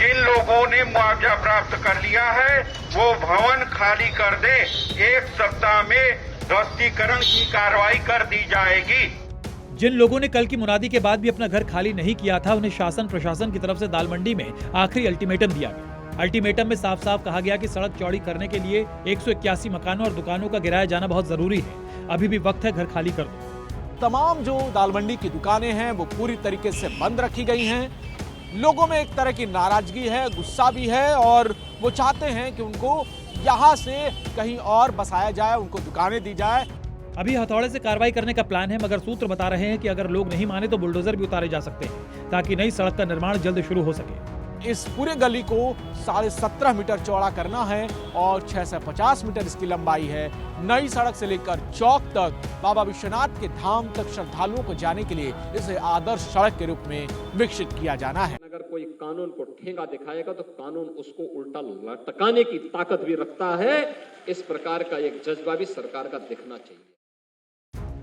जिन लोगों ने मुआवजा प्राप्त कर लिया है वो भवन खाली कर दे। 1 सप्ताह में ध्वस्तीकरण की कार्रवाई कर दी जाएगी। जिन लोगों ने कल की मुनादी के बाद भी अपना घर खाली नहीं किया था, उन्हें शासन प्रशासन की तरफ से दाल मंडी में आखिरी अल्टीमेटम दिया गया। अल्टीमेटम में साफ साफ कहा गया कि सड़क चौड़ी करने के लिए 181 मकानों और दुकानों का गिराया जाना बहुत जरूरी है। अभी भी वक्त है, घर खाली कर दो। तमाम जो दाल मंडी की दुकानें हैं वो पूरी तरीके से बंद रखी गई हैं। लोगों में एक तरह की नाराजगी है, गुस्सा भी है और वो चाहते हैं कि उनको यहाँ से कहीं और बसाया जाए, उनको दुकानें दी जाए। अभी हथौड़े से कार्रवाई करने का प्लान है, मगर सूत्र बता रहे हैं कि अगर लोग नहीं माने तो बुलडोजर भी उतारे जा सकते हैं ताकि नई सड़क का निर्माण जल्द शुरू हो सके। इस पूरे गली को 17.5 मीटर चौड़ा करना है और 6 से 50 मीटर इसकी लंबाई है। नई सड़क से लेकर चौक तक बाबा विश्वनाथ के धाम तक श्रद्धालुओं को जाने के लिए इसे आदर्श सड़क के रूप में विकसित किया जाना है। अगर कोई कानून को ठेंगा दिखाएगा तो कानून उसको उल्टा लटकाने की ताकत भी रखता है। इस प्रकार का एक जज्बा भी सरकार का दिखना चाहिए।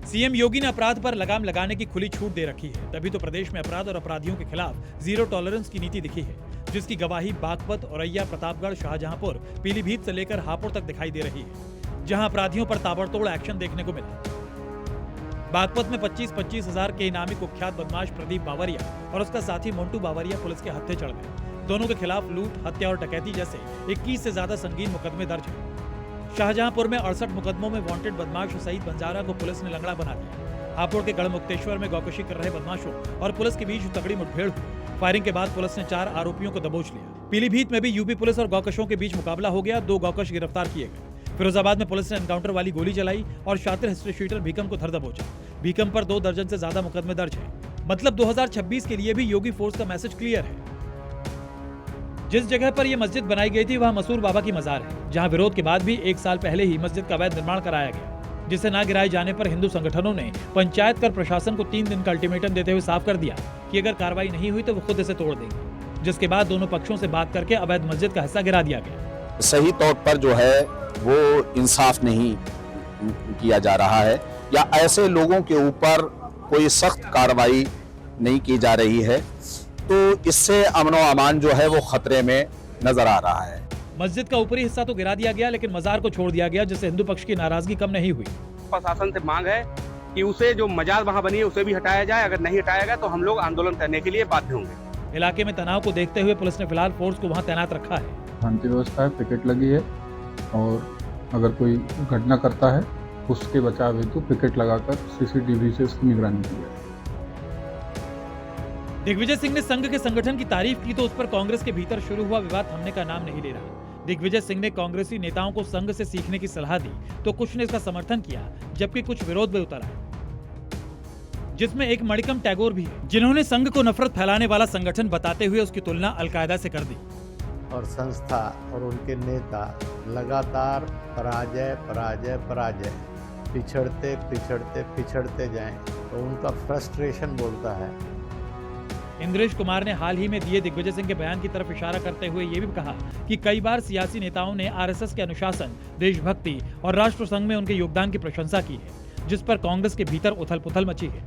सीएम योगी ने अपराध पर लगाम लगाने की खुली छूट दे रखी है, तभी तो प्रदेश में अपराध और अपराधियों के खिलाफ जीरो टॉलरेंस की नीति दिखी है, जिसकी गवाही बागपत, औरैया, प्रतापगढ़, शाहजहांपुर, पीलीभीत से लेकर हापुड़ तक दिखाई दे रही है, जहां अपराधियों पर ताबड़तोड़ एक्शन देखने को मिला। बागपत में 25-25 हजार के इनामी कुख्यात बदमाश प्रदीप बावरिया और उसका साथी मोन्टू बावरिया पुलिस के हत्थे चढ़ गए। दोनों के खिलाफ लूट, हत्या और डकैती जैसे 21 से ज्यादा संगीन मुकदमे दर्ज हैं। शाहजहांपुर में 68 मुकदमों में वांटेड बदमाश सईद बंजारा को पुलिस ने लंगड़ा बना दिया। हापुड़ के गढ़मुक्तेश्वर में गौकशी कर रहे बदमाशों और पुलिस के बीच तगड़ी मुठभेड़ हुई। फायरिंग के बाद पुलिस ने 4 आरोपियों को दबोच लिया। पीलीभीत में भी यूपी पुलिस और गौकशों के बीच मुकाबला हो गया, 2 गौकश गिरफ्तार किए गए। फिरोजाबाद में पुलिस ने एनकाउंटर वाली गोली चलाई और शातिर हिस्ट्री शीटर भीकम को धर दबोचा। भीकम पर 2 दर्जन से ज्यादा मुकदमे दर्ज है। मतलब 2026 के लिए भी योगी फोर्स का मैसेज क्लियर है। जिस जगह पर यह मस्जिद बनाई गई थी वहां मसूर बाबा की मजार है, जहां विरोध के बाद भी 1 साल पहले ही मस्जिद का अवैध निर्माण कराया गया, जिसे न गिराए जाने पर हिंदू संगठनों ने पंचायत कर प्रशासन को 3 दिन का अल्टीमेटम देते हुए साफ कर दिया कि अगर कार्रवाई नहीं हुई तो वो खुद इसे तोड़ देंगे, जिसके बाद दोनों पक्षों से बात करके अवैध मस्जिद का हिस्सा गिरा दिया गया। सही तौर पर जो है वो इंसाफ नहीं किया जा रहा है या ऐसे लोगों के ऊपर कोई सख्त कार्रवाई नहीं की जा रही है, तो इससे अमन और अमान जो है वो खतरे में नजर आ रहा है। मस्जिद का ऊपरी हिस्सा तो गिरा दिया गया, लेकिन मजार को छोड़ दिया गया, जिससे हिंदू पक्ष की नाराजगी कम नहीं हुई। प्रशासन से मांग है कि उसे जो मजार वहां बनी है उसे भी हटाया जाए। अगर नहीं हटाया गया तो हम लोग आंदोलन करने के लिए बाध्य होंगे। इलाके में तनाव को देखते हुए पुलिस ने फिलहाल फोर्स को वहां तैनात रखा है। शांति व्यवस्था है, पिकेट लगी है और अगर कोई घटना करता है उसके बचाव हेतु पिकेट लगाकर सीसीटीवी से उसकी निगरानी की जाए। दिग्विजय सिंह ने संघ के संगठन की तारीफ की तो उस पर कांग्रेस के भीतर शुरू हुआ विवाद थमने का नाम नहीं ले रहा। दिग्विजय सिंह ने कांग्रेसी नेताओं को संघ से सीखने की सलाह दी तो कुछ ने इसका समर्थन किया, जबकि कुछ विरोध में उतर आए, जिसमें एक मणिकम टैगोर भी है, जिन्होंने संघ को नफरत फैलाने वाला संगठन बताते हुए उसकी तुलना अलकायदा से कर दी। और संस्था और उनके नेता लगातार पराजय पराजय पराजय पिछड़ते पिछड़ते पिछड़ते जाएं तो उनका फ्रस्ट्रेशन बोलता है। इंद्रेश कुमार ने हाल ही में दिए दिग्विजय सिंह के बयान की तरफ इशारा करते हुए ये भी कहा कि कई बार सियासी नेताओं ने आरएसएस के अनुशासन, देशभक्ति और राष्ट्र संघ में उनके योगदान की प्रशंसा की है, जिस पर कांग्रेस के भीतर उथल-पुथल मची है।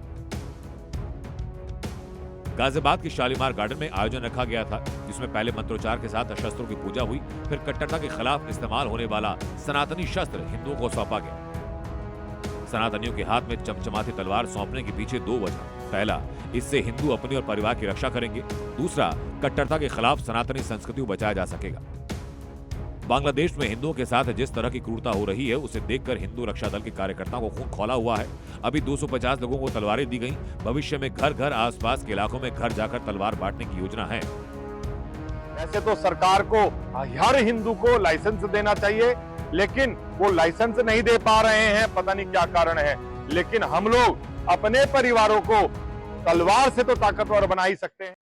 गाजियाबाद के शालीमार गार्डन में आयोजन रखा गया था, जिसमें पहले मंत्रोच्चार के साथ शस्त्रों की पूजा हुई, फिर कट्टरता के खिलाफ इस्तेमाल होने वाला सनातनी शस्त्र हिंदुओं को सौंपा गया। सनातनियों के हाथ में चमचमाती तलवार सौंपने के पीछे 2 वजह। पहला, इससे हिंदू अपनी और परिवार की रक्षा करेंगे। दूसरा, कट्टरता के खिलाफ सनातनी संस्कृति को बचाया जा सकेगा। बांग्लादेश में हिंदुओं के साथ जिस तरह की क्रूरता हो रही है, उसे देखकर हिंदू रक्षा दल के कार्यकर्ताओं को खून खौला हुआ है। अभी 250 लोगों को तलवारें दी गई। भविष्य में घर घर आसपास के इलाकों में घर जाकर तलवार बांटने की योजना है। वैसे तो सरकार को हर हिंदू को लाइसेंस देना चाहिए, लेकिन वो लाइसेंस नहीं दे पा रहे हैं, पता नहीं क्या कारण है। लेकिन हम लोग अपने परिवारों को तलवार से तो ताकतवर बना ही सकते हैं।